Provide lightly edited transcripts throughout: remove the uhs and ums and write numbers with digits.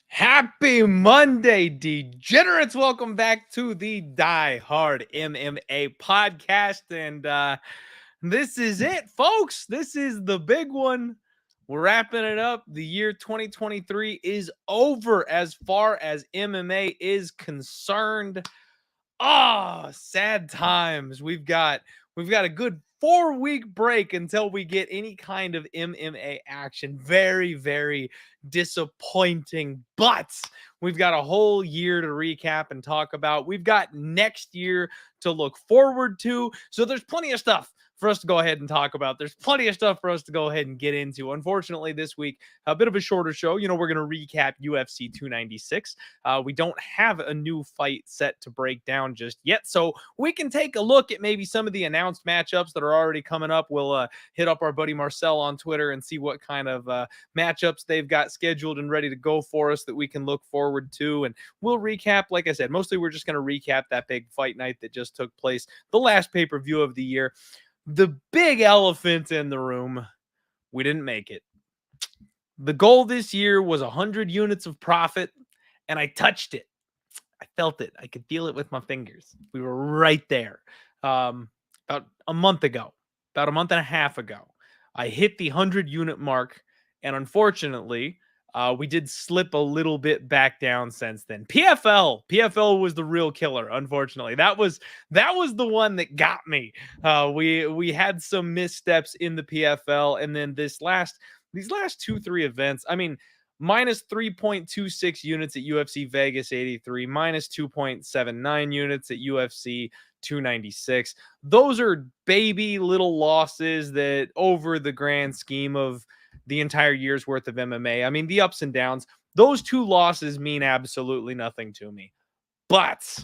Happy Monday, degenerates. Welcome back to the Die Hard MMA podcast. And this is it, folks. This is the big one. We're wrapping it up. The year 2023 is over as far as MMA is concerned. Sad times. We've got a good 4-week break until we get any kind of MMA action. Very, very disappointing, but we've got a whole year to recap and talk about. We've got next year to look forward to. So there's plenty of stuff for us to go ahead and talk about. There's plenty of stuff for us to go ahead and get into. Unfortunately, this week, a bit of a shorter show. We're going to recap UFC 296. We don't have a new fight set to break down just yet, so we can take a look at maybe some of the announced matchups that are already coming up. We'll hit up our buddy Marcel on Twitter and see what kind of matchups they've got scheduled and ready to go for us that we can look forward to. And we'll recap, like I said, mostly we're just going to recap that big fight night that just took place, the last pay-per-view of the year. The big elephant in the room, we didn't make it. The goal this year was 100 units of profit, and I touched it. I felt it. I could feel it with my fingers. We were right there. About a month ago, about a month and a half ago, I hit the 100 unit mark, and unfortunately, we did slip a little bit back down since then. PFL was the real killer. Unfortunately, that was the one that got me. We had some missteps in the PFL, and then these last 2-3 events. I mean, minus 3.26 units at UFC Vegas 83, minus 2.79 units at UFC 296. Those are baby little losses that, over the grand scheme of the entire year's worth of MMA, I mean, the ups and downs, those 2 losses mean absolutely nothing to me. But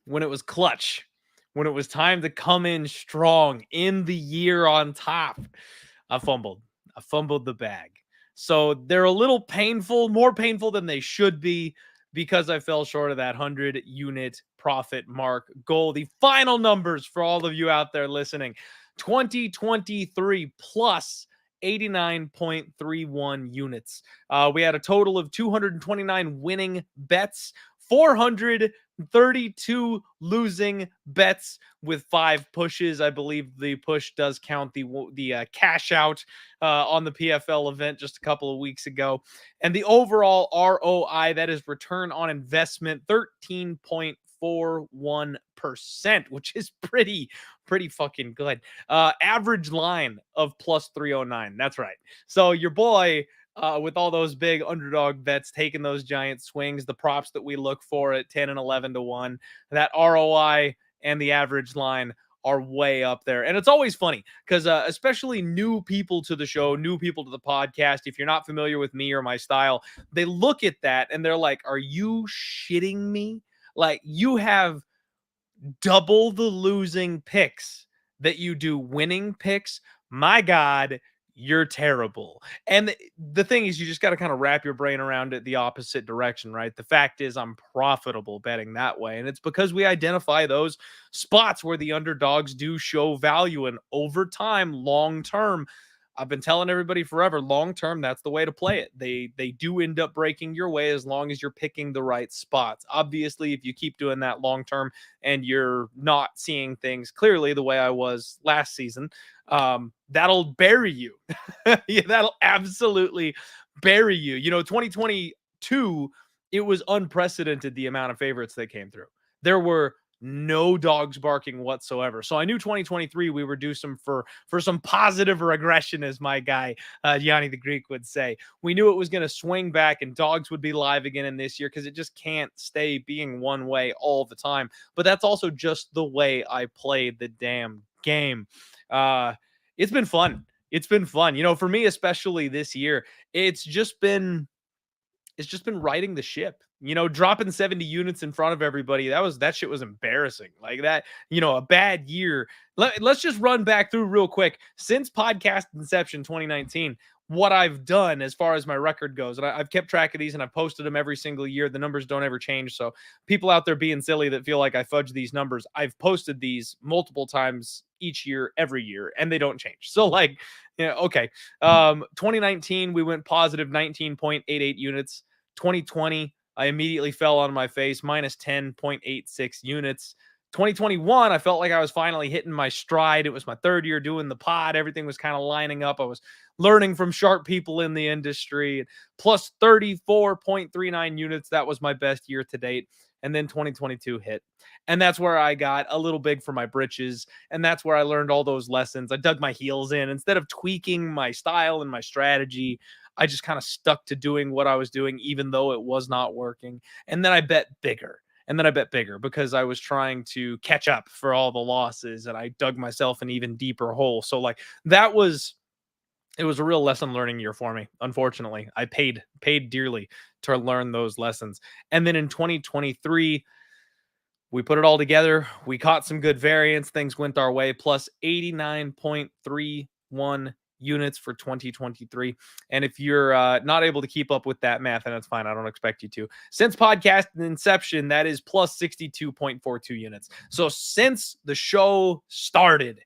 when it was clutch, when it was time to come in strong in the year on top, I fumbled the bag. So they're a little painful, more painful than they should be, because I fell short of that 100 unit profit mark goal. The final numbers for all of you out there listening: 2023 plus 89.31 units. We had a total of 229 winning bets, 432 losing bets with 5 pushes. I believe the push does count the cash out on the PFL event just a couple of weeks ago. And the overall ROI, that is return on investment, 13.41%, which is pretty fucking good. Average line of plus 309. That's right. So your boy, with all those big underdog bets, taking those giant swings, the props that we look for at 10 and 11 to 1, that ROI and the average line are way up there. And it's always funny because especially new people to the show, new people to the podcast, if you're not familiar with me or my style, they look at that and they're like, are you shitting me? Like, you have double the losing picks that you do winning picks. My God, you're terrible. And the thing is, you just got to kind of wrap your brain around it the opposite direction, right? The fact is, I'm profitable betting that way. And it's because we identify those spots where the underdogs do show value. And over time, long term, I've been telling everybody forever, long term, that's the way to play it. They do end up breaking your way as long as you're picking the right spots. Obviously, if you keep doing that long term and you're not seeing things clearly the way I was last season, that'll bury you. Yeah, that'll absolutely bury you. 2022, it was unprecedented the amount of favorites that came through. There were no dogs barking whatsoever. So I knew 2023 we were due for some positive regression, as my guy Yanni the Greek would say. We knew it was going to swing back and dogs would be live again in this year, because it just can't stay being one way all the time. But that's also just the way I played the damn game. It's been fun. It's been fun. For me, especially this year, it's just been riding the ship. Dropping 70 units in front of everybody. That shit was embarrassing. Like that, a bad year. Let's just run back through real quick. Since podcast inception 2019, what I've done as far as my record goes, and I've kept track of these and I've posted them every single year. The numbers don't ever change. So people out there being silly that feel like I fudge these numbers, I've posted these multiple times each year, every year, and they don't change. So like, okay. 2019, we went positive 19.88 units. 2020, I immediately fell on my face, minus 10.86 units. 2021, I felt like I was finally hitting my stride. It was my third year doing the pod. Everything was kind of lining up. I was learning from sharp people in the industry. Plus 34.39 units. That was my best year to date. And then 2022 hit. And that's where I got a little big for my britches. And that's where I learned all those lessons. I dug my heels in. Instead of tweaking my style and my strategy, I just kind of stuck to doing what I was doing, even though it was not working. And then I bet bigger. Because I was trying to catch up for all the losses, and I dug myself an even deeper hole. So like it was a real lesson learning year for me. Unfortunately, I paid dearly to learn those lessons. And then in 2023, we put it all together. We caught some good variance. Things went our way. Plus 89.31 units for 2023. And if you're not able to keep up with that math, and that's fine, I don't expect you to. Since podcast inception, that is plus 62.42 units. So since the show started,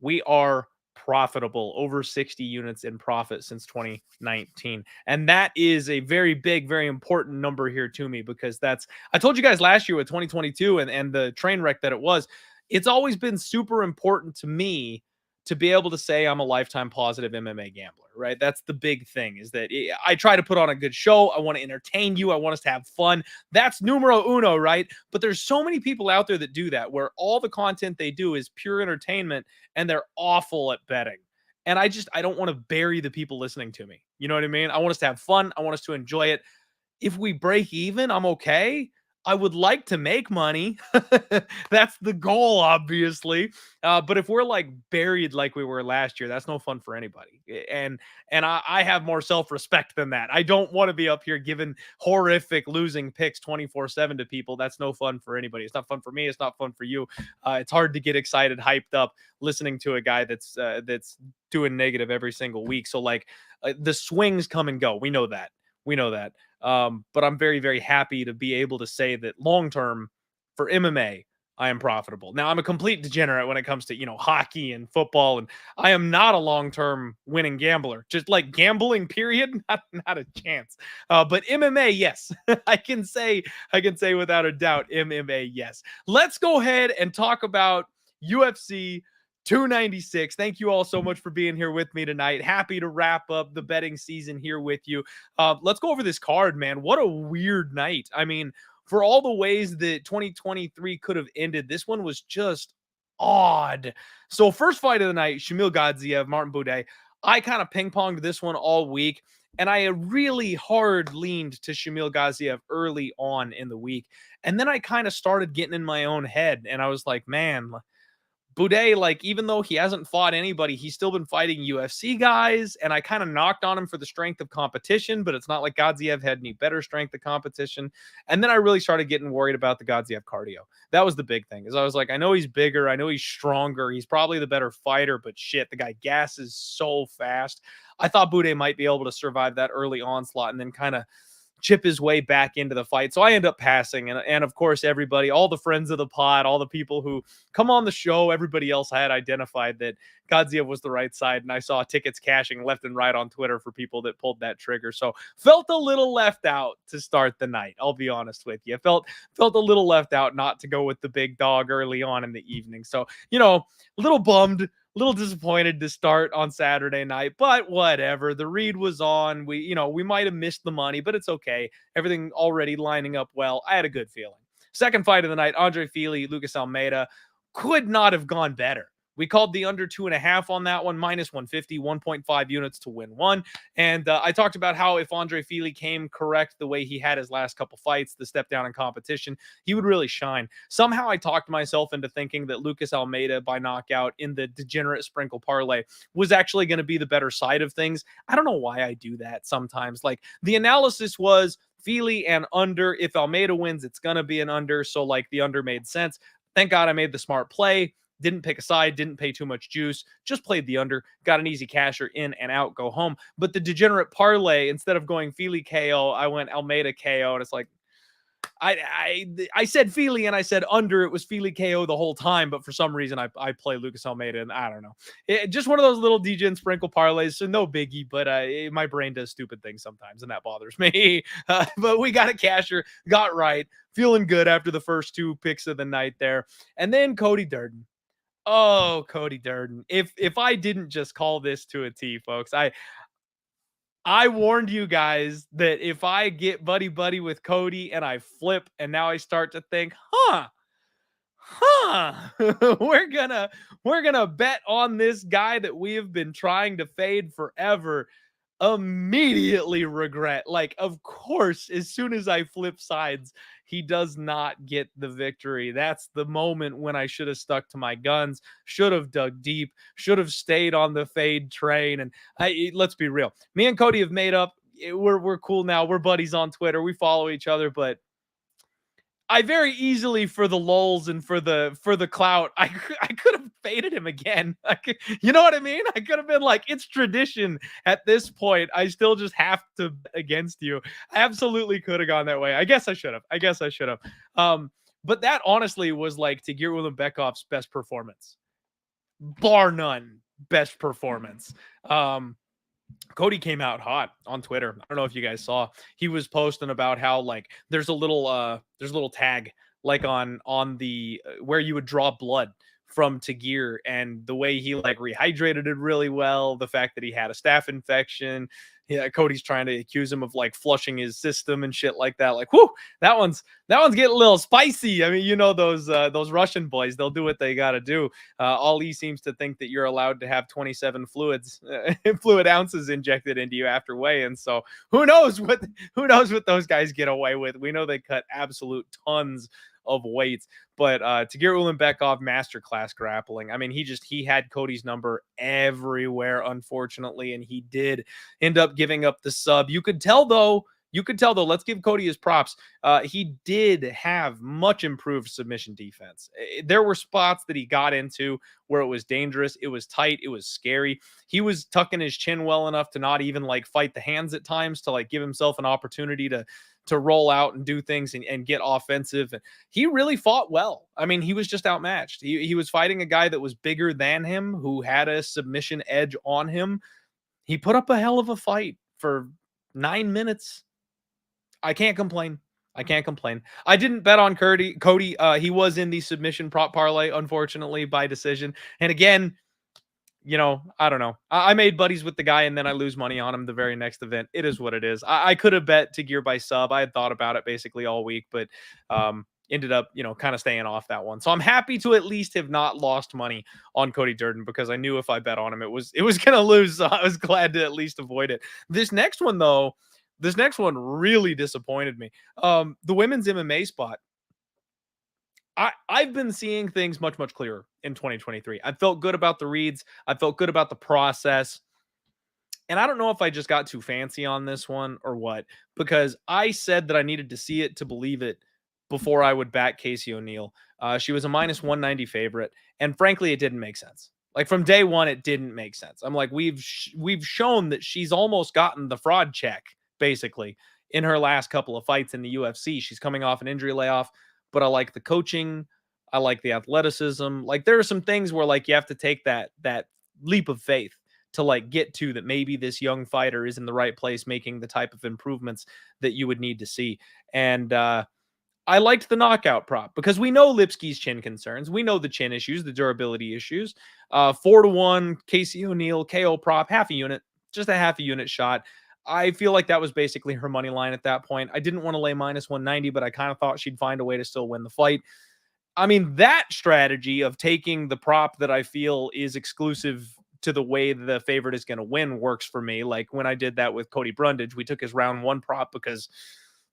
we are profitable, over 60 units in profit since 2019. And that is a very big, very important number here to me, because I told you guys last year with 2022 and the train wreck that it was, it's always been super important to me to be able to say I'm a lifetime positive MMA gambler, right? That's the big thing, is that I try to put on a good show. I want to entertain you. I want us to have fun. That's numero uno, right? But there's so many people out there that do that, where all the content they do is pure entertainment and they're awful at betting. And I don't want to bury the people listening to me. You know what I mean? I want us to have fun. I want us to enjoy it. If we break even, I'm okay. I would like to make money. That's the goal, obviously. But if we're like buried like we were last year, that's no fun for anybody. And I have more self-respect than that. I don't want to be up here giving horrific losing picks 24/7 to people. That's no fun for anybody. It's not fun for me. It's not fun for you. It's hard to get excited, hyped up, listening to a guy that's doing negative every single week. So like the swings come and go. We know that. But I'm very, very happy to be able to say that long term for MMA, I am profitable. Now, I'm a complete degenerate when it comes to, hockey and football, and I am not a long term winning gambler. Just like gambling, period, not a chance. But MMA, yes, I can say without a doubt, MMA, yes. Let's go ahead and talk about UFC 296. Thank you all so much for being here with me tonight. Happy to wrap up the betting season here with you. Let's go over this card, man. What a weird night. I mean, for all the ways that 2023 could have ended, this one was just odd. So first fight of the night, Shamil Gadzhiev, Martin Buday. I kind of ping-ponged this one all week, and I really hard leaned to Shamil Gadzhiev early on in the week. And then I kind of started getting in my own head, and I was like, man, Buday, like, even though he hasn't fought anybody, he's still been fighting UFC guys, and I kind of knocked on him for the strength of competition, but it's not like Gadzhiev had any better strength of competition. And then I really started getting worried about the Gadzhiev cardio. That was the big thing, is I was like, I know he's bigger, I know he's stronger, he's probably the better fighter, but shit, the guy gasses so fast. I thought Buday might be able to survive that early onslaught and then kind of chip his way back into the fight. So I end up passing. And of course, everybody, all the friends of the pod, all the people who come on the show, everybody else had identified that Gadzhiev was the right side. And I saw tickets cashing left and right on Twitter for people that pulled that trigger. So felt a little left out to start the night. I'll be honest with you. Felt a little left out not to go with the big dog early on in the evening. So, a little bummed, a little disappointed to start on Saturday night, but whatever. The read was on. We might have missed the money, but it's okay. Everything already lining up well. I had a good feeling. Second fight of the night, Andre Fili, Lucas Almeida, could not have gone better. We called the under 2.5 on that one, minus 150, 1.5 units to win one. And I talked about how if Andre Fili came correct the way he had his last couple fights, the step down in competition, he would really shine. Somehow I talked myself into thinking that Lucas Almeida by knockout in the degenerate sprinkle parlay was actually going to be the better side of things. I don't know why I do that sometimes. Like the analysis was Fili and under. If Almeida wins, it's going to be an under. So like the under made sense. Thank God I made the smart play. Didn't pick a side, didn't pay too much juice, just played the under, got an easy casher, in and out, go home. But the degenerate parlay, instead of going Fili KO, I went Almeida KO, and it's like, I said Fili and I said under. It was Fili KO the whole time, but for some reason I play Lucas Almeida, and I don't know. Just one of those little degen sprinkle parlays, so no biggie, but my brain does stupid things sometimes, and that bothers me. But we got a casher, got right, feeling good after the first two picks of the night there. And then Cody Durden. Oh, Cody Durden. If I didn't just call this to a T, folks, I warned you guys that if I get buddy with Cody and I flip and now I start to think, we're gonna bet on this guy that we have been trying to fade forever. Immediately regret. Like, of course, as soon as I flip sides, he does not get the victory. That's the moment when I should have stuck to my guns, should have dug deep, should have stayed on the fade train. And let's be real, me and Cody have made up. We're cool now. We're buddies on Twitter. We follow each other, but I very easily, for the lulz and for the clout, I could have faded him again. You know what I mean? I could have been like, it's tradition at this point. I still just have to bet against you. I absolutely could have gone that way. I guess I should have. But that honestly was like Tagir Ulanbekov's best performance, bar none. Best performance. Cody came out hot on Twitter. I don't know if you guys saw. He was posting about how like there's a little tag like on the where you would draw blood from Tagir, and the way he like rehydrated it really well, the fact that he had a staph infection. Yeah, Cody's trying to accuse him of like flushing his system and shit like that. Like, whoo, that one's getting a little spicy. I mean, you know those Russian boys, they'll do what they got to do. Ali seems to think that you're allowed to have 27 fluid ounces injected into you after weigh-in. So who knows what those guys get away with? We know they cut absolute tons of weights. But Tagir Ulanbekov, masterclass grappling. I mean, he had Cody's number everywhere, unfortunately, and he did end up giving up the sub. You could tell though, let's give Cody his props. He did have much improved submission defense. There were spots that he got into where it was dangerous. It was tight. It was scary. He was tucking his chin well enough to not even like fight the hands at times, to like give himself an opportunity to roll out and do things and get offensive. And he really fought well. I mean, he was just outmatched. He was fighting a guy that was bigger than him, who had a submission edge on him. He put up a hell of a fight for 9 minutes. I can't complain. I didn't bet on Cody. He was in the submission prop parlay, unfortunately, by decision. And again, you know, I don't know. I made buddies with the guy and then I lose money on him the very next event. It is what it is. I could have bet Tagir by sub. I had thought about it basically all week, but ended up, kind of staying off that one. So I'm happy to at least have not lost money on Cody Durden, because I knew if I bet on him, it was going to lose. So I was glad to at least avoid it. This next one really disappointed me. The women's MMA spot. I've been seeing things much, much clearer in 2023. I felt good about the reads. I felt good about the process. And I don't know if I just got too fancy on this one or what, because I said that I needed to see it to believe it before I would back Casey O'Neill. She was a minus 190 favorite. And frankly, it didn't make sense. Like from day one, it didn't make sense. I'm like, we've shown that she's almost gotten the fraud check, basically, in her last couple of fights in the UFC. She's coming off an injury layoff. But I like the coaching. I like the athleticism. Like there are some things where like you have to take that leap of faith to like get to that maybe this young fighter is in the right place, making the type of improvements that you would need to see. And I liked the knockout prop because we know Lipsky's chin concerns. We know the chin issues, the durability issues. 4-1 Casey O'Neill KO prop, half a unit, just a half a unit shot. I feel like that was basically her money line at that point. I didn't want to lay minus 190, but I kind of thought she'd find a way to still win the fight. I mean, that strategy of taking the prop that I feel is exclusive to the way the favorite is going to win works for me. Like when I did that with Cody Brundage, we took his round one prop because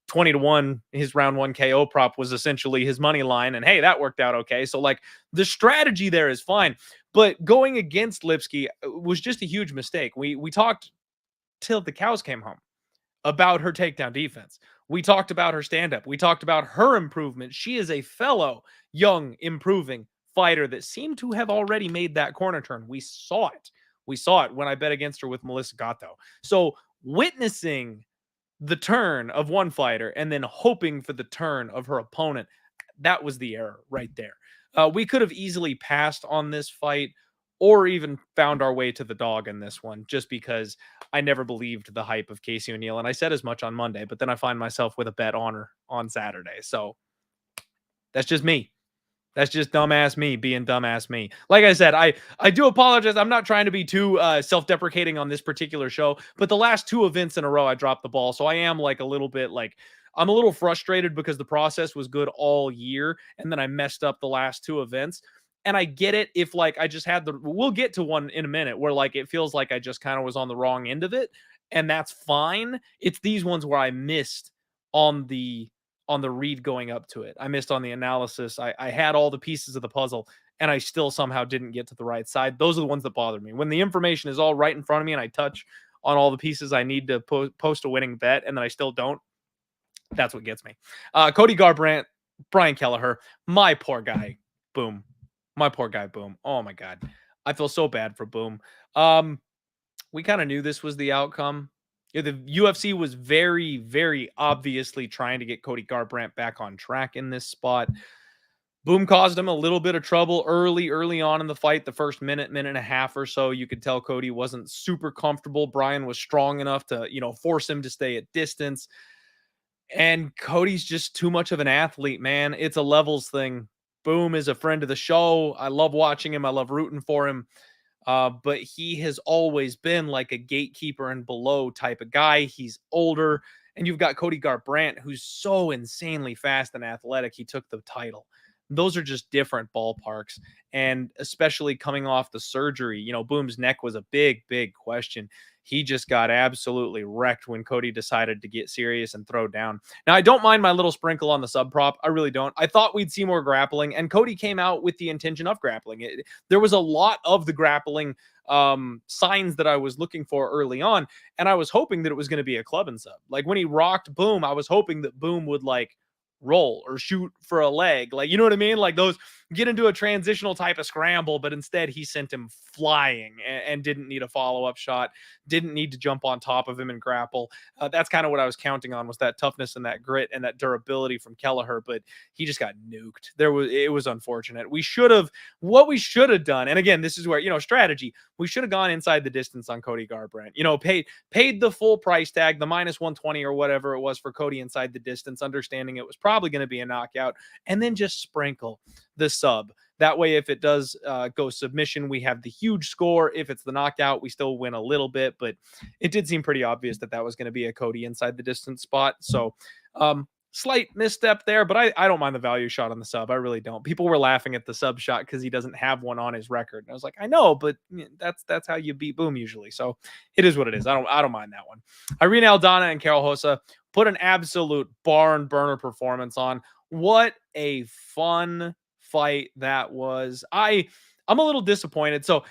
20-1, his round one KO prop was essentially his money line. And hey, that worked out okay. So, like, the strategy there is fine. But going against Lipsky was just a huge mistake. We talked till the cows came home about her takedown defense. We talked about her stand up. We talked about her improvement. She is a fellow young, improving fighter that seemed to have already made that corner turn. We saw it. We saw it when I bet against her with Melissa Gatto. So witnessing the turn of one fighter and then hoping for the turn of her opponent, that was the error right there. We could have easily passed on this fight or even found our way to the dog in this one just because I never believed the hype of Casey O'Neill. And I said as much on Monday, but then I find myself with a bet on her on Saturday. So that's just me. That's just dumbass me being dumbass me. Like I said, I do apologize. I'm not trying to be too self-deprecating on this particular show, but the last two events in a row, I dropped the ball. So I am like a little bit like, I'm a little frustrated because the process was good all year. And then I messed up the last two events. And I get it if like I just had we'll get to one in a minute where like it feels like I just kind of was on the wrong end of it. And that's fine. It's these ones where I missed on the read going up to it. I missed on the analysis. I had all the pieces of the puzzle and I still somehow didn't get to the right side. Those are the ones that bother me. When the information is all right in front of me and I touch on all the pieces I need to post a winning bet and then I still don't, that's what gets me. Cody Garbrandt, Brian Kelleher, my poor guy, Boom. My poor guy, Boom. Oh my God. I feel so bad for Boom. We kind of knew this was the outcome. Yeah, the UFC was very, very obviously trying to get Cody Garbrandt back on track in this spot. Boom caused him a little bit of trouble early on in the fight. The first minute and a half or so, you could tell Cody wasn't super comfortable. Brian was strong enough to, force him to stay at distance. And Cody's just too much of an athlete, man. It's a levels thing. Boom is a friend of the show. I love watching him. I love rooting for him. But he has always been like a gatekeeper and below type of guy. He's older. And you've got Cody Garbrandt, who's so insanely fast and athletic. He took the title. Those are just different ballparks. And especially coming off the surgery, Boom's neck was a big, big question. He just got absolutely wrecked when Cody decided to get serious and throw down. Now, I don't mind my little sprinkle on the sub prop. I really don't. I thought we'd see more grappling, and Cody came out with the intention of grappling. There was a lot of the grappling signs that I was looking for early on, and I was hoping that it was going to be a club and sub. Like when he rocked Boom, I was hoping that Boom would like roll or shoot for a leg. Like, you know what I mean? Like those get into a transitional type of scramble, but instead he sent him flying and didn't need a follow-up shot, didn't need to jump on top of him and grapple. That's kind of what I was counting on, was that toughness and that grit and that durability from Kelleher, but he just got nuked. It was unfortunate. What we should have done, and again, this is where, strategy, we should have gone inside the distance on Cody Garbrandt, paid the full price tag, the minus 120 or whatever it was for Cody inside the distance, understanding it was probably going to be a knockout, and then just sprinkle the sub. That way, if it does go submission, we have the huge score. If it's the knockout, we still win a little bit, but it did seem pretty obvious that was going to be a Cody inside the distance spot. So slight misstep there, but I don't mind the value shot on the sub. I really don't. People were laughing at the sub shot because he doesn't have one on his record. And I was like, I know, but that's how you beat Boom usually. So it is what it is. I don't mind that one. Irene Aldana and Carol Hossa put an absolute barn burner performance on. What a fun fight that was. I'm a little disappointed. So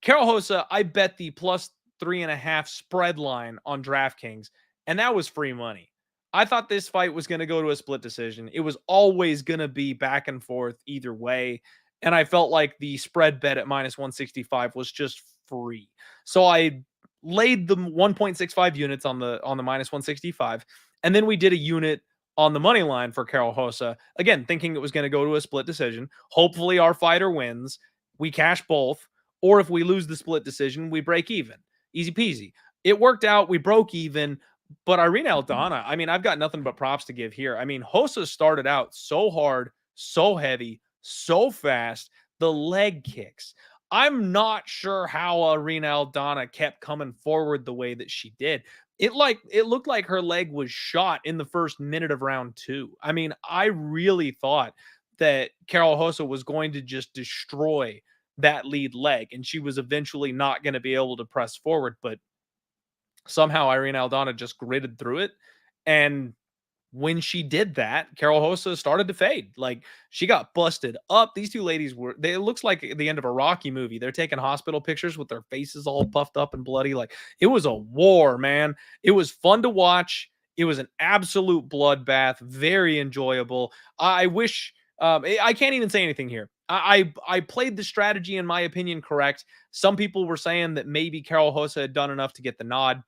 Carol Hossa, I bet the plus 3.5 spread line on DraftKings, and that was free money. I thought this fight was going to go to a split decision. It was always going to be back and forth either way. And I felt like the spread bet at minus 165 was just free. So I laid the 1.65 units on the minus 165. And then we did a unit on the money line for Carol Hossa, again, thinking it was going to go to a split decision. Hopefully our fighter wins. We cash both. Or if we lose the split decision, we break even. Easy peasy. It worked out. We broke even. But Irene Aldana, I mean, I've got nothing but props to give here. I mean, Hossa started out so hard, so heavy, so fast. The leg kicks. I'm not sure how Arena Aldana kept coming forward the way that she did. It looked like her leg was shot in the first minute of round 2. I mean, I really thought that Carol Hossa was going to just destroy that lead leg and she was eventually not going to be able to press forward, but somehow Irene Aldana just gritted through it. And when she did that, Carol Hossa started to fade. Like she got busted up. These two ladies it looks like the end of a Rocky movie. They're taking hospital pictures with their faces all puffed up and bloody. Like it was a war, man. It was fun to watch. It was an absolute bloodbath, very enjoyable. I wish I can't even say anything here. I played the strategy, in my opinion, correct. Some people were saying that maybe Carol Hossa had done enough to get the nod.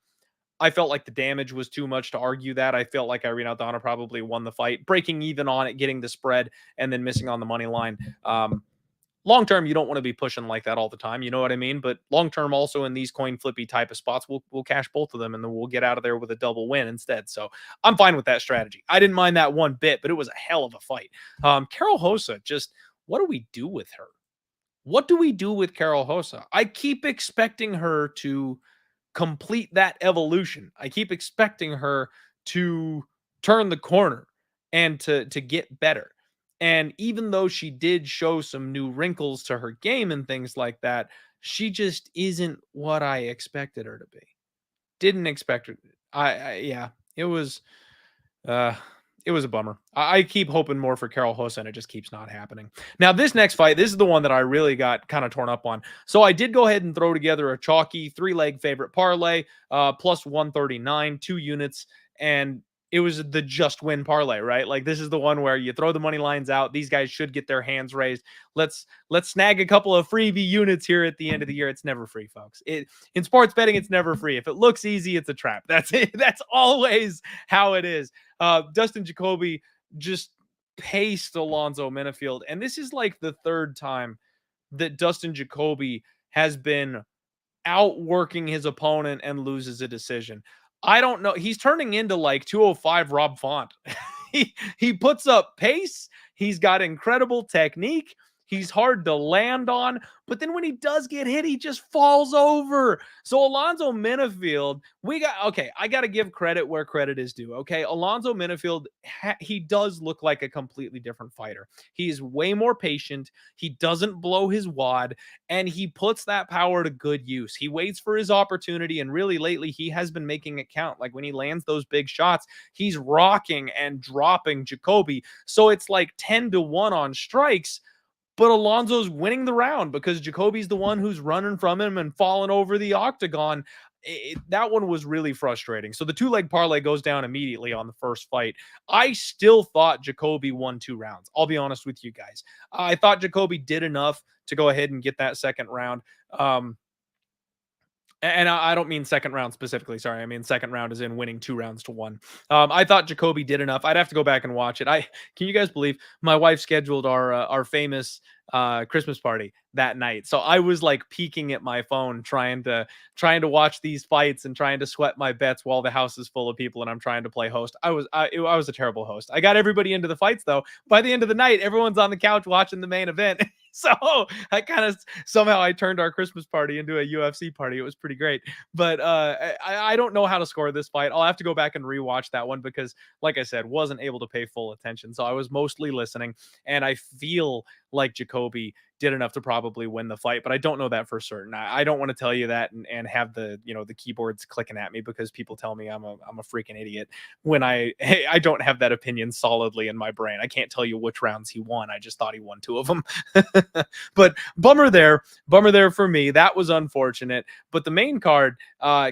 I felt like the damage was too much to argue that. I felt like Irene Aldana probably won the fight, breaking even on it, getting the spread, and then missing on the money line. Long term, you don't want to be pushing like that all the time. You know what I mean? But long term, also in these coin flippy type of spots, we'll cash both of them, and then we'll get out of there with a double win instead. So I'm fine with that strategy. I didn't mind that one bit, but it was a hell of a fight. Carol Hossa, just what do we do with her? What do we do with Carol Hossa? I keep expecting her to complete that evolution. I keep expecting her to turn the corner and to get better. And even though she did show some new wrinkles to her game and things like that, she just isn't what I expected her to be. Didn't expect her. Yeah, uh it was a bummer. I keep hoping more for Carol Hossa, and it just keeps not happening. Now, this next fight, this is the one that I really got kind of torn up on. So I did go ahead and throw together a chalky 3-leg favorite parlay, plus 139, 2 units, and it was the just win parlay, right? Like this is the one where you throw the money lines out. These guys should get their hands raised. Let's snag a couple of freebie units here at the end of the year. It's never free, folks. In sports betting, it's never free. If it looks easy, it's a trap. That's it. That's always how it is. Dustin Jacoby just paced Alonzo Menifield. And this is like the third time that Dustin Jacoby has been outworking his opponent and loses a decision. I don't know. He's turning into like 205 Rob Font. he puts up pace. He's got incredible technique. He's hard to land on, but then when he does get hit, he just falls over. So Alonzo Menifield, I got to give credit where credit is due. Okay. Alonzo Menifield, he does look like a completely different fighter. He's way more patient. He doesn't blow his wad, and he puts that power to good use. He waits for his opportunity, and really lately he has been making it count. Like when he lands those big shots, he's rocking and dropping Jacoby. So it's like 10-1 on strikes. But Alonzo's winning the round because Jacoby's the one who's running from him and falling over the octagon. That one was really frustrating. So the 2-leg parlay goes down immediately on the first fight. I still thought Jacoby won 2 rounds. I'll be honest with you guys. I thought Jacoby did enough to go ahead and get that second round. And I don't mean second round specifically. Sorry. I mean, second round is in winning 2 rounds to 1. I thought Jacoby did enough. I'd have to go back and watch it. Can you guys believe my wife scheduled our famous Christmas party that night? So I was like peeking at my phone, trying to watch these fights and trying to sweat my bets while the house is full of people and I'm trying to play host. I was a terrible host. I got everybody into the fights though. By the end of the night, everyone's on the couch watching the main event. So I kind of somehow I turned our Christmas party into a UFC party. It was pretty great. But I don't know how to score this fight. I'll have to go back and rewatch that one because, like I said, wasn't able to pay full attention. So I was mostly listening, and I feel like Jacoby did enough to probably win the fight, but I don't know that for certain. I don't want to tell you that and have the the keyboards clicking at me because people tell me I'm a freaking idiot when I don't have that opinion solidly in my brain. I can't tell you which rounds he won. I just thought he won 2 of them. But bummer there for me. That was unfortunate. But the main card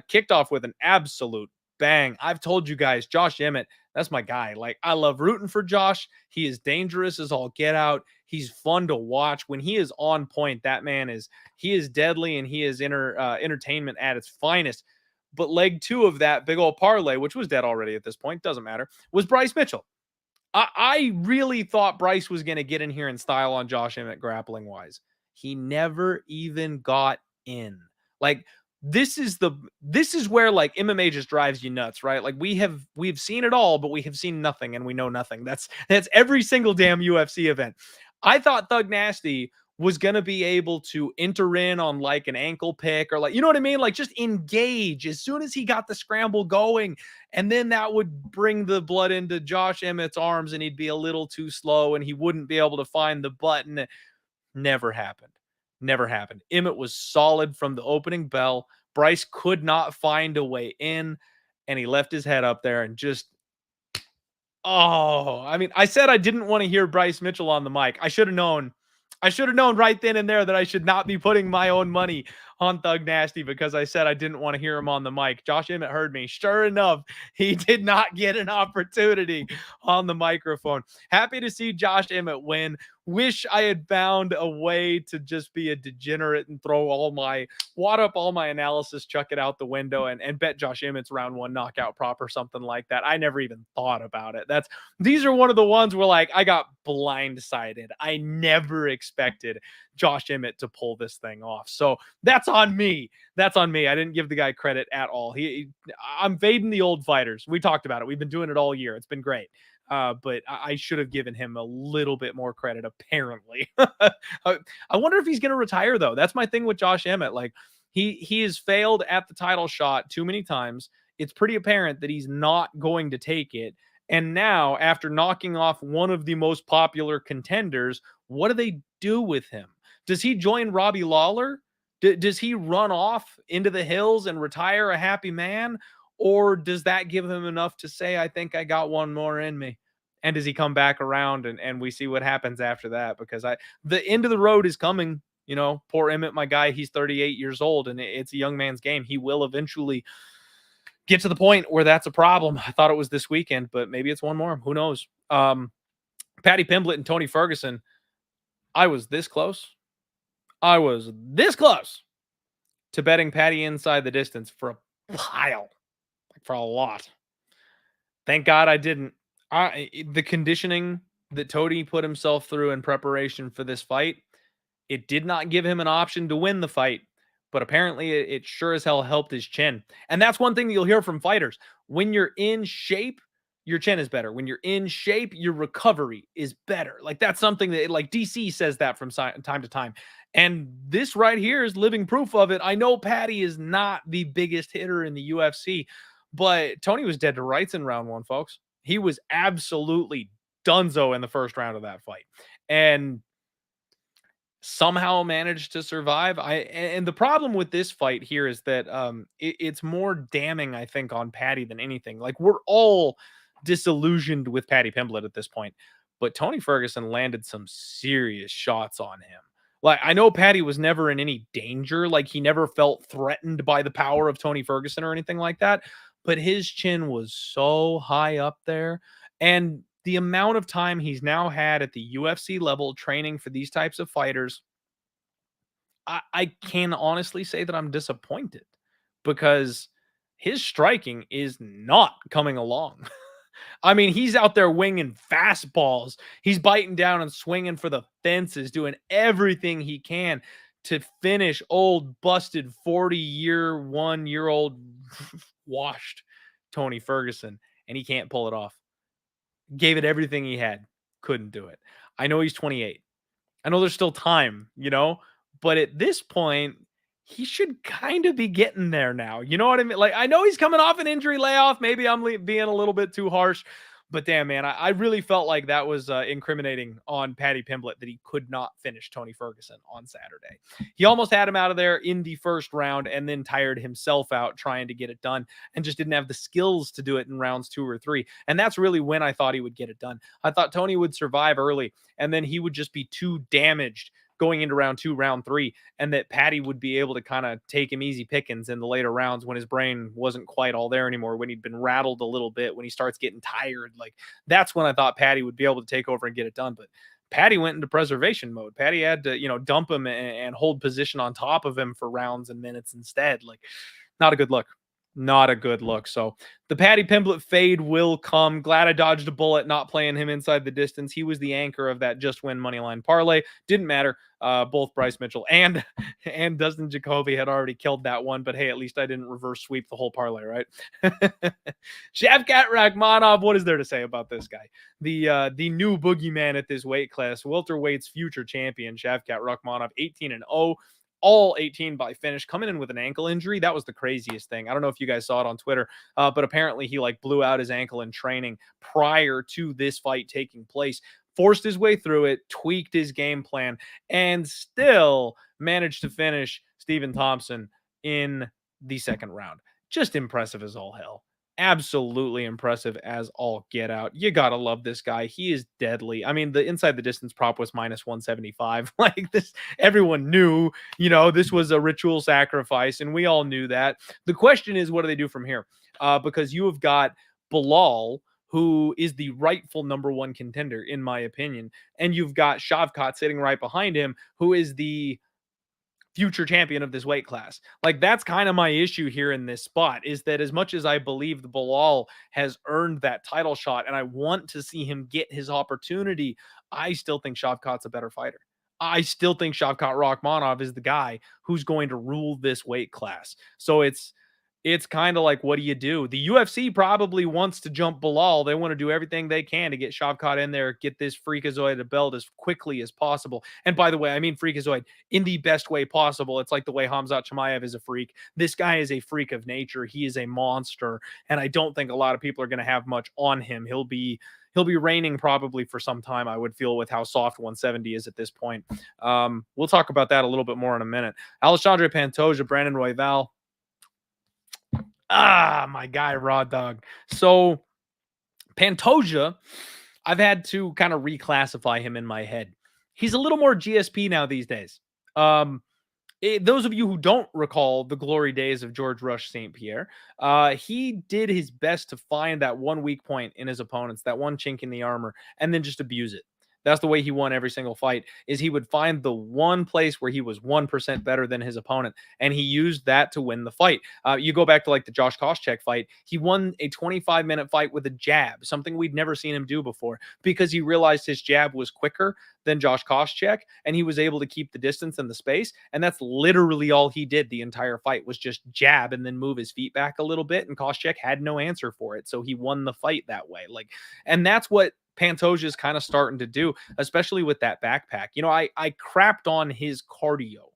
kicked off with an absolute bang. I've told you guys, Josh Emmett, that's my guy. Like, I love rooting for Josh. He is dangerous as all get out. He's fun to watch. When he is on point, that man he is deadly, and he is entertainment at its finest. But leg 2 of that big old parlay, which was dead already at this point, doesn't matter, was Bryce Mitchell. I really thought Bryce was going to get in here in style on Josh Emmett grappling wise. He never even got in. Like, this is where like MMA just drives you nuts, right? Like we've seen it all, but we have seen nothing and we know nothing. That's every single damn UFC event. I thought Thug Nasty was going to be able to enter in on like an ankle pick or like, you know what I mean? Like just engage as soon as he got the scramble going. And then that would bring the blood into Josh Emmett's arms and he'd be a little too slow and he wouldn't be able to find the button. Never happened. Never happened. Emmett was solid from the opening bell. Bryce could not find a way in and he left his head up there and just, oh, I mean, I said I didn't want to hear Bryce Mitchell on the mic. I should have known. I should have known right then and there that I should not be putting my own money on Thug Nasty because I said I didn't want to hear him on the mic. Josh Emmett heard me. Sure enough, he did not get an opportunity on the microphone. Happy to see Josh Emmett win. Wish I had found a way to just be a degenerate and throw wad up all my analysis, chuck it out the window, and bet Josh Emmett's round one knockout prop or something like that. I never even thought about it. These are one of the ones where like I got blindsided. I never expected Josh Emmett to pull this thing off. So that's on me. That's on me. I didn't give the guy credit at all. I'm fading the old fighters. We talked about it. We've been doing it all year. It's been great. But I should have given him a little bit more credit, apparently. I wonder if he's going to retire, though. That's my thing with Josh Emmett. Like, he has failed at the title shot too many times. It's pretty apparent that he's not going to take it. And now, after knocking off one of the most popular contenders, what do they do with him? Does he join Robbie Lawler? Does he run off into the hills and retire a happy man? Or does that give him enough to say, I think I got one more in me? And does he come back around and we see what happens after that? Because the end of the road is coming. You know, poor Emmett, my guy, he's 38 years old and it's a young man's game. He will eventually get to the point where that's a problem. I thought it was this weekend, but maybe it's one more. Who knows? Patty Pimblett and Tony Ferguson. I was this close. I was this close to betting Patty inside the distance for a pile. For a lot. Thank God I didn't. The conditioning that Tony put himself through in preparation for this fight, it did not give him an option to win the fight, but apparently it sure as hell helped his chin. And that's one thing that you'll hear from fighters. When you're in shape, your chin is better. When you're in shape, your recovery is better. Like that's something that like DC says that from time to time. And this right here is living proof of it. I know Patty is not the biggest hitter in the UFC, but Tony was dead to rights in round one, folks. He was absolutely donezo in the first round of that fight. And somehow managed to survive. And the problem with this fight here is that it's more damning, I think, on Patty than anything. Like we're all disillusioned with Patty Pimblett at this point, but Tony Ferguson landed some serious shots on him. Like I know Patty was never in any danger, like he never felt threatened by the power of Tony Ferguson or anything like that, but his chin was so high up there. And the amount of time he's now had at the UFC level training for these types of fighters, I can honestly say that I'm disappointed because his striking is not coming along. I mean, he's out there winging fastballs. He's biting down and swinging for the fences, doing everything he can to finish old, busted 41-year-old washed Tony Ferguson, and he can't pull it off. Gave it everything he had. Couldn't do it. I know he's 28. I know there's still time, you know, but at this point, he should kind of be getting there now. You know what I mean? Like, I know he's coming off an injury layoff. Maybe I'm being a little bit too harsh, but damn, man, I really felt like that was incriminating on Patty Pimblett that he could not finish Tony Ferguson on Saturday. He almost had him out of there in the first round and then tired himself out trying to get it done and just didn't have the skills to do it in rounds 2 or 3. And that's really when I thought he would get it done. I thought Tony would survive early and then he would just be too damaged going into round 2, round 3, and that Patty would be able to kind of take him easy pickings in the later rounds when his brain wasn't quite all there anymore, when he'd been rattled a little bit, when he starts getting tired. Like that's when I thought Patty would be able to take over and get it done. But Patty went into preservation mode. Patty had to, dump him and hold position on top of him for rounds and minutes instead. Like not a good look. Not a good look. So the Paddy Pimblett fade will come. Glad I dodged a bullet, not playing him inside the distance. He was the anchor of that just win money line parlay. Didn't matter. Both Bryce Mitchell and Dustin Jacoby had already killed that one. But hey, at least I didn't reverse sweep the whole parlay, right? Shavkat Rakhmonov. What is there to say about this guy? The new boogeyman at this weight class, welterweight's future champion, Shavkat Rakhmonov, 18-0. All 18 by finish, coming in with an ankle injury. That was the craziest thing. I don't know if you guys saw it on Twitter, but apparently he like blew out his ankle in training prior to this fight taking place, forced his way through it, tweaked his game plan, and still managed to finish Stephen Thompson in the second round. Just impressive as all hell. Absolutely impressive as all get out. You gotta love this guy. He is deadly. I mean, the inside the distance prop was minus 175. Like this, everyone knew, this was a ritual sacrifice, and we all knew that. The question is, what do they do from here? Because you have got Bilal, who is the rightful number one contender, in my opinion, and you've got Shavkat sitting right behind him, who is the future champion of this weight class. Like, that's kind of my issue here in this spot, is that as much as I believe the Bilal has earned that title shot and I want to see him get his opportunity, I still think Shavkat's a better fighter. I still think Shavkat Rakhmonov is the guy who's going to rule this weight class. So it's kind of like, what do you do? The UFC probably wants to jump Bilal. They want to do everything they can to get Shavkat in there, get this freakazoid a belt as quickly as possible. And by the way, I mean freakazoid in the best way possible. It's like the way Khamzat Chimaev is a freak. This guy is a freak of nature. He is a monster, and I don't think a lot of people are going to have much on him. He'll be reigning probably for some time, I would feel, with how soft 170 is at this point. We'll talk about that a little bit more in a minute. Alexandre Pantoja, Brandon Royval. My guy, Raw Dog. So Pantoja, I've had to kind of reclassify him in my head. He's a little more GSP now these days. Those of you who don't recall the glory days of George Rush St. Pierre, he did his best to find that one weak point in his opponents, that one chink in the armor, and then just abuse it. That's the way he won every single fight, is he would find the one place where he was 1% better than his opponent, and he used that to win the fight. You go back to like the Josh Koscheck fight. He won a 25-minute fight with a jab, something we'd never seen him do before, because he realized his jab was quicker than Josh Koscheck, and he was able to keep the distance and the space, and that's literally all he did the entire fight, was just jab and then move his feet back a little bit, and Koscheck had no answer for it, so he won the fight that way. And that's what Pantoja is kind of starting to do, especially with that backpack. I crapped on his cardio.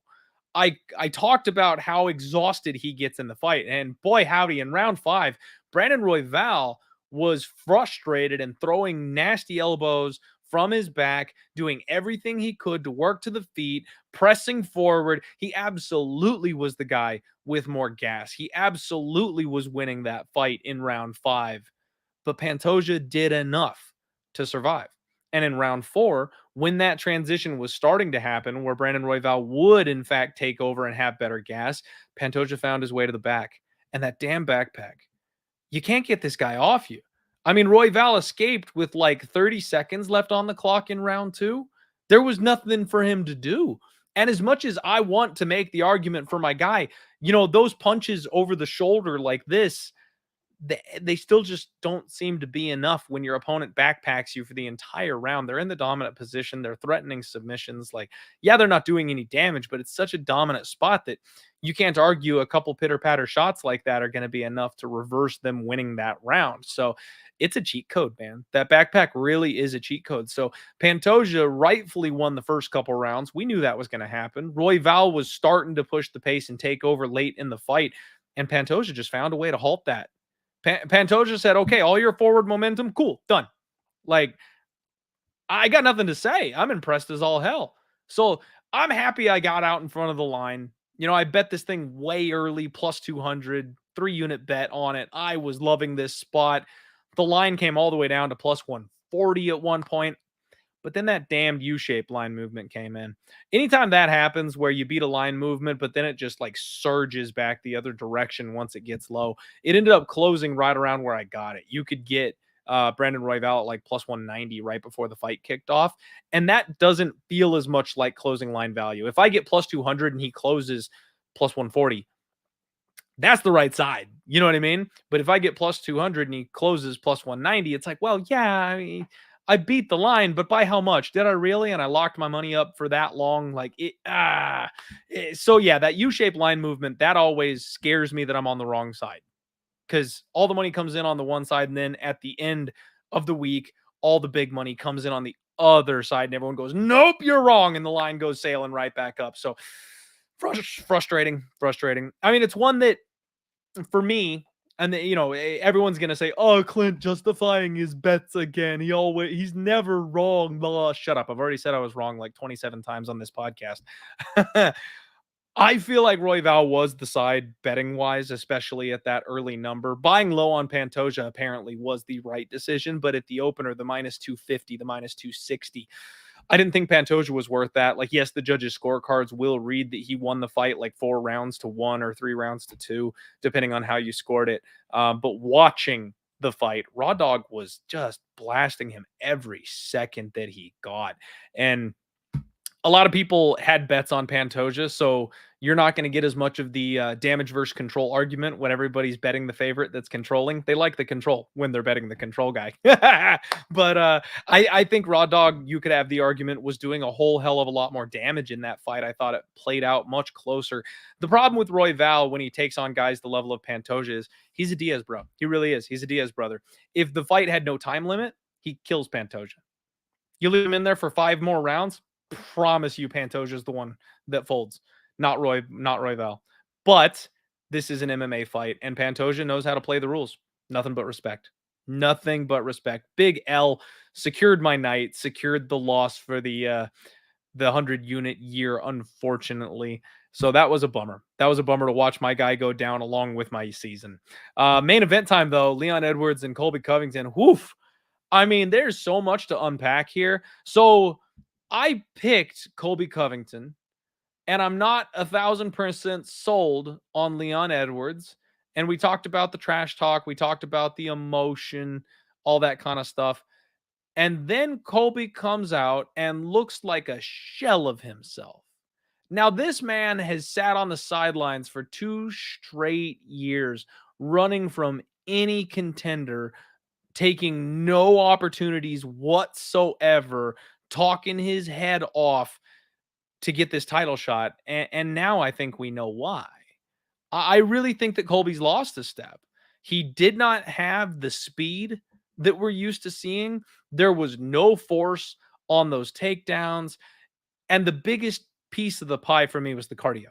I talked about how exhausted he gets in the fight, and boy howdy, in round 5, Brandon Royval was frustrated and throwing nasty elbows from his back, doing everything he could to work to the feet, pressing forward. He absolutely was the guy with more gas. He absolutely was winning that fight in round 5, but Pantoja did enough to survive. And in round 4, when that transition was starting to happen, where Brandon Royval would in fact take over and have better gas, Pantoja found his way to the back. And that damn backpack, you can't get this guy off you. I mean, Royval escaped with like 30 seconds left on the clock in round 2. There was nothing for him to do. And as much as I want to make the argument for my guy, those punches over the shoulder like this, they still just don't seem to be enough when your opponent backpacks you for the entire round. They're in the dominant position. They're threatening submissions. Yeah, they're not doing any damage, but it's such a dominant spot that you can't argue a couple pitter-patter shots like that are going to be enough to reverse them winning that round. So it's a cheat code, man. That backpack really is a cheat code. So Pantoja rightfully won the first couple rounds. We knew that was going to happen. Royval was starting to push the pace and take over late in the fight, and Pantoja just found a way to halt that. Pantoja said, okay, all your forward momentum, cool, done. I got nothing to say. I'm impressed as all hell. So I'm happy I got out in front of the line. I bet this thing way early, plus 200, 3-unit bet on it. I was loving this spot. The line came all the way down to plus 140 at one point. But then that damned U-shaped line movement came in. Anytime that happens where you beat a line movement, but then it just surges back the other direction once it gets low, it ended up closing right around where I got it. You could get Brandon Royval at plus 190 right before the fight kicked off. And that doesn't feel as much like closing line value. If I get plus 200 and he closes plus 140, that's the right side. You know what I mean? But if I get plus 200 and he closes plus 190, it's like, well, yeah, I beat the line, but by how much? Did I really? And I locked my money up for that long. Like so yeah, that U-shaped line movement, that always scares me that I'm on the wrong side, because all the money comes in on the one side, and then at the end of the week, all the big money comes in on the other side, and everyone goes, "Nope, you're wrong," and the line goes sailing right back up. So frustrating. I mean, it's one that for me, and everyone's gonna say, "Oh, Clint justifying his bets again. He's never wrong." Blah. Shut up! I've already said I was wrong like 27 times on this podcast. I feel like Royval was the side betting wise, especially at that early number. Buying low on Pantoja apparently was the right decision, but at the opener, the minus 250, the minus 260, I didn't think Pantoja was worth that. Like, yes, the judges' scorecards will read that he won the fight like 4 rounds to 1 or 3 rounds to 2, depending on how you scored it. But watching the fight, Raw Dog was just blasting him every second that he got. And a lot of people had bets on Pantoja, so you're not going to get as much of the damage versus control argument when everybody's betting the favorite that's controlling. They like the control when they're betting the control guy. But I think Raw Dog, you could have the argument, was doing a whole hell of a lot more damage in that fight. I thought it played out much closer. The problem with Royval when he takes on guys the level of Pantoja is he's a Diaz bro. He really is. He's a Diaz brother. If the fight had no time limit, he kills Pantoja. You leave him in there for 5 more rounds, promise you Pantoja's the one that folds, not Royval. But this is an MMA fight, and Pantoja knows how to play the rules. Nothing but respect. Nothing but respect. Big L secured my night, secured the loss for the 100-unit year, unfortunately. So that was a bummer. That was a bummer to watch my guy go down along with my season. Main event time, though, Leon Edwards and Colby Covington. Woof. I mean, there's so much to unpack here. So I picked Colby Covington, and I'm not 1,000% sold on Leon Edwards. And we talked about the trash talk. We talked about the emotion, all that kind of stuff. And then Colby comes out and looks like a shell of himself. Now, this man has sat on the sidelines for 2 straight years, running from any contender, taking no opportunities whatsoever, talking his head off to get this title shot. And now I think we know why. I really think that Colby's lost a step. He did not have the speed that we're used to seeing. There was no force on those takedowns. And the biggest piece of the pie for me was the cardio,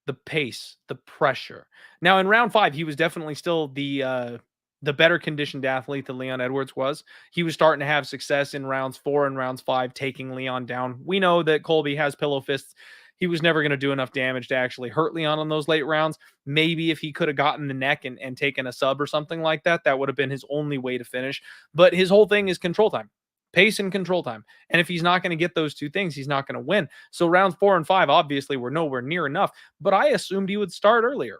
the pace, the pressure. Now, in round 5, he was definitely still the better conditioned athlete that Leon Edwards was. He was starting to have success in rounds 4 and rounds 5, taking Leon down. We know that Colby has pillow fists. He was never going to do enough damage to actually hurt Leon on those late rounds. Maybe if he could have gotten the neck and taken a sub or something like that, that would have been his only way to finish. But his whole thing is control time, pace and control time. And if he's not going to get those two things, he's not going to win. So rounds 4 and 5, obviously, were nowhere near enough. But I assumed he would start earlier.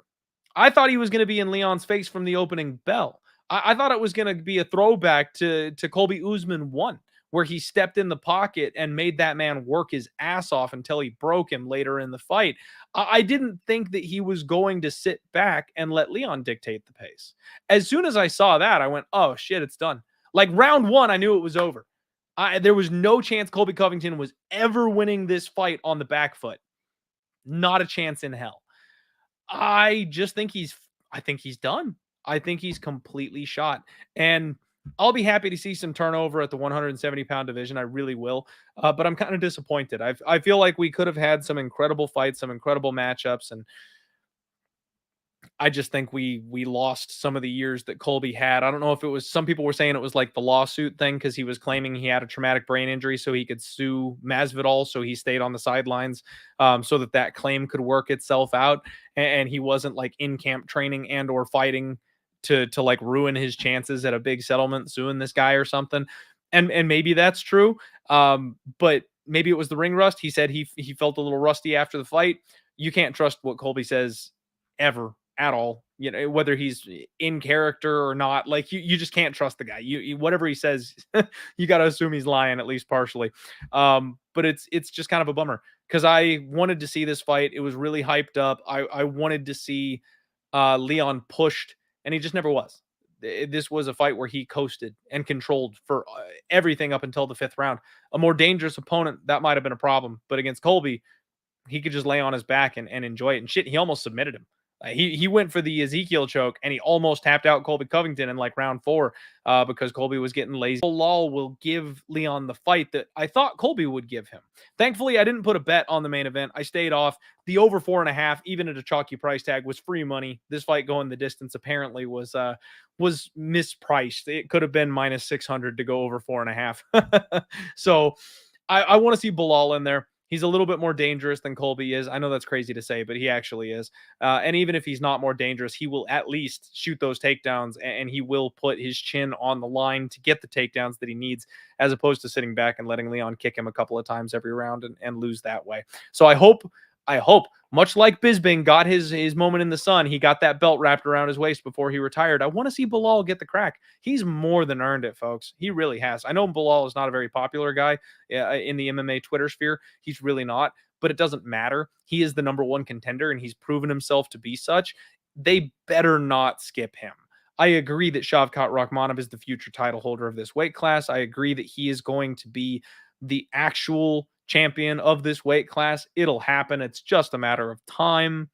I thought he was going to be in Leon's face from the opening bell. I thought it was going to be a throwback to Colby Usman 1, where he stepped in the pocket and made that man work his ass off until he broke him later in the fight. I didn't think that he was going to sit back and let Leon dictate the pace. As soon as I saw that, I went, oh, shit, it's done. Like round 1, I knew it was over. There was no chance Colby Covington was ever winning this fight on the back foot. Not a chance in hell. I think he's done. I think he's completely shot. And I'll be happy to see some turnover at the 170-pound division. I really will. But I'm kind of disappointed. I feel like we could have had some incredible fights, some incredible matchups, and I just think we lost some of the years that Colby had. I don't know if it was, some people were saying it was like the lawsuit thing because he was claiming he had a traumatic brain injury so he could sue Masvidal, so he stayed on the sidelines so that claim could work itself out, and he wasn't like in camp training and or fighting to like ruin his chances at a big settlement suing this guy or something. And maybe that's true. But maybe it was the ring rust. He said he felt a little rusty after the fight. You can't trust what Colby says ever at all, you know, whether he's in character or not. Like you just can't trust the guy. You whatever he says, you got to assume he's lying at least partially. But it's just kind of a bummer because I wanted to see this fight. It was really hyped up. I wanted to see Leon pushed and he just never was. This was a fight where he coasted and controlled for everything up until the fifth round. A more dangerous opponent, that might have been a problem, but against Colby, he could just lay on his back and enjoy it. And shit, he almost submitted him. He went for the Ezekiel choke and he almost tapped out Colby Covington in like round 4 because Colby was getting lazy. Bilal will give Leon the fight that I thought Colby would give him. Thankfully, I didn't put a bet on the main event. I stayed off. The over 4.5, even at a chalky price tag, was free money. This fight going the distance apparently was mispriced. It could have been minus 600 to go over 4.5. So I want to see Bilal in there. He's a little bit more dangerous than Colby is. I know that's crazy to say, but he actually is. And even if he's not more dangerous, he will at least shoot those takedowns and he will put his chin on the line to get the takedowns that he needs, as opposed to sitting back and letting Leon kick him a couple of times every round and lose that way. So I hope, much like Bisping got his moment in the sun, he got that belt wrapped around his waist before he retired. I want to see Bilal get the crack. He's more than earned it, folks. He really has. I know Bilal is not a very popular guy in the MMA Twitter sphere. He's really not, but it doesn't matter. He is the number one contender, and he's proven himself to be such. They better not skip him. I agree that Shavkat Rakhmonov is the future title holder of this weight class. I agree that he is going to be the actual champion of this weight class. It'll happen. It's just a matter of time.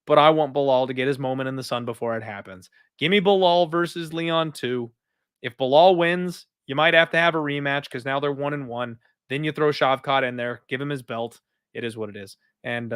But I want Bilal to get his moment in the sun before it happens. Give me Bilal versus Leon 2. If Bilal wins, you might have to have a rematch because now they're 1-1. Then you throw Shavkat in there, give him his belt. It is what it is. And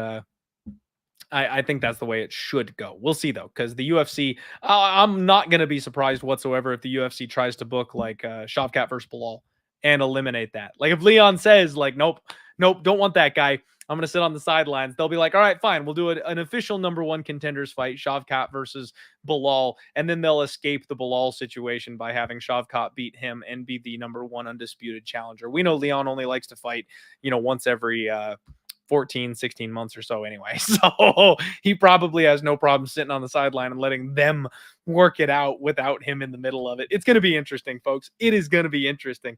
I think that's the way it should go. We'll see, though, because the UFC, I'm not going to be surprised whatsoever if the UFC tries to book like Shavkat versus Bilal and eliminate that. Like if Leon says like, nope, don't want that guy. I'm going to sit on the sidelines. They'll be like, all right, fine. We'll do an official number one contenders fight, Shavkat versus Bilal. And then they'll escape the Bilal situation by having Shavkat beat him and be the number one undisputed challenger. We know Leon only likes to fight, once every 14, 16 months or so anyway. So he probably has no problem sitting on the sideline and letting them work it out without him in the middle of it. It's going to be interesting, folks. It is going to be interesting.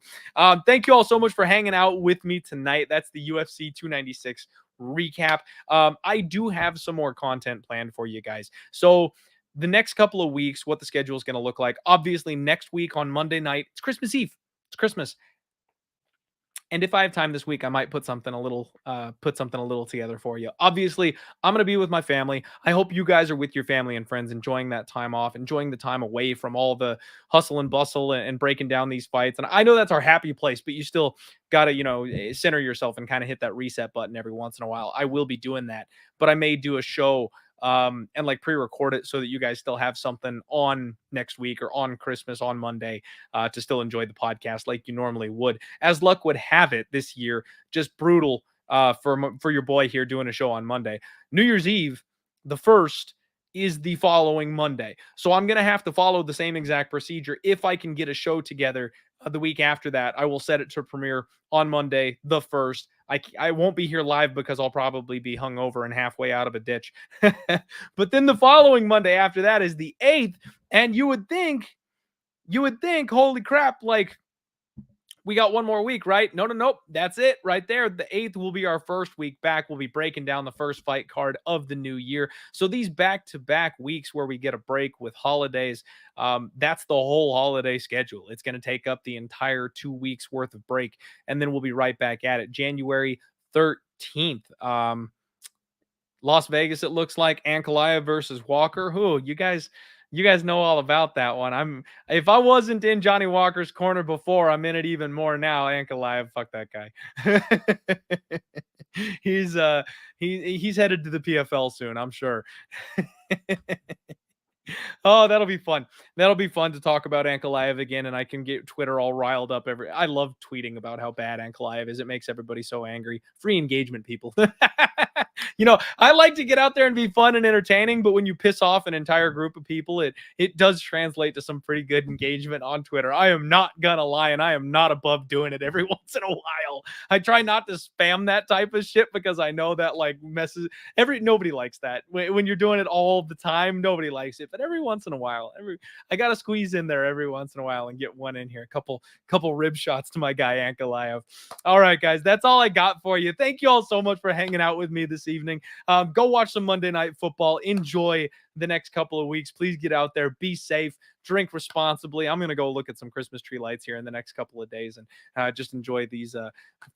Thank you all so much for hanging out with me tonight. That's the UFC 296 recap. I do have some more content planned for you guys. So the next couple of weeks, what the schedule is going to look like. Obviously, next week on Monday night, it's Christmas Eve. It's Christmas. And if I have time this week, I might put something a little together for you. Obviously, I'm going to be with my family. I hope you guys are with your family and friends, enjoying that time off, enjoying the time away from all the hustle and bustle and breaking down these fights. And I know that's our happy place, but you still got to, center yourself and kind of hit that reset button every once in a while. I will be doing that, but I may do a show and like pre-record it so that you guys still have something on next week or on Christmas on Monday to still enjoy the podcast like you normally would. As luck would have it, this year just brutal for your boy here doing a show on Monday. New Year's Eve, the 1st, is the following Monday. So I'm going to have to follow the same exact procedure. If I can get a show together the week after that, I will set it to premiere on Monday, the 1st. I won't be here live because I'll probably be hungover and halfway out of a ditch. But then the following Monday after that is the 8th. And you would think, holy crap, like, we got one more week, right? Nope. That's it right there. The 8th will be our first week back. We'll be breaking down the first fight card of the new year. So these back-to-back weeks where we get a break with holidays, that's the whole holiday schedule. It's going to take up the entire 2 weeks worth of break. And then we'll be right back at it. January 13th. Las Vegas, it looks like. Ankalaev versus Walker. You guys know all about that one. If I wasn't in Johnny Walker's corner before, I'm in it even more now. Ankalaev, fuck that guy. He's headed to the PFL soon, I'm sure. Oh, that'll be fun. That'll be fun to talk about Ankalaev again, and I can get Twitter all riled up. I love tweeting about how bad Ankalaev is. It makes everybody so angry. Free engagement, people. I like to get out there and be fun and entertaining, but when you piss off an entire group of people, it does translate to some pretty good engagement on Twitter. I am not gonna lie, and I am not above doing it every once in a while. I try not to spam that type of shit because I know that like messes nobody likes that. When you're doing it all the time, nobody likes it. But but every once in a while, I gotta squeeze in there every once in a while and get one in here. A couple rib shots to my guy Ankalaev. All right, guys, that's all I got for you. Thank you all so much for hanging out with me this evening. Go watch some Monday Night Football. Enjoy the next couple of weeks. Please get out there, be safe, drink responsibly. I'm going to go look at some Christmas tree lights here in the next couple of days and just enjoy these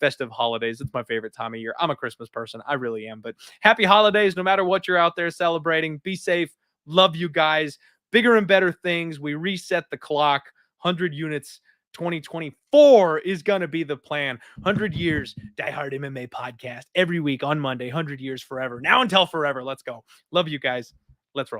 festive holidays. It's my favorite time of year. I'm a Christmas person. I really am. But happy holidays, no matter what you're out there celebrating. Be safe. Love you guys. Bigger and better things. We reset the clock. 100 units. 2024 is going to be the plan. 100 years, Die Hard MMA podcast every week on Monday. 100 years forever. Now until forever. Let's go. Love you guys.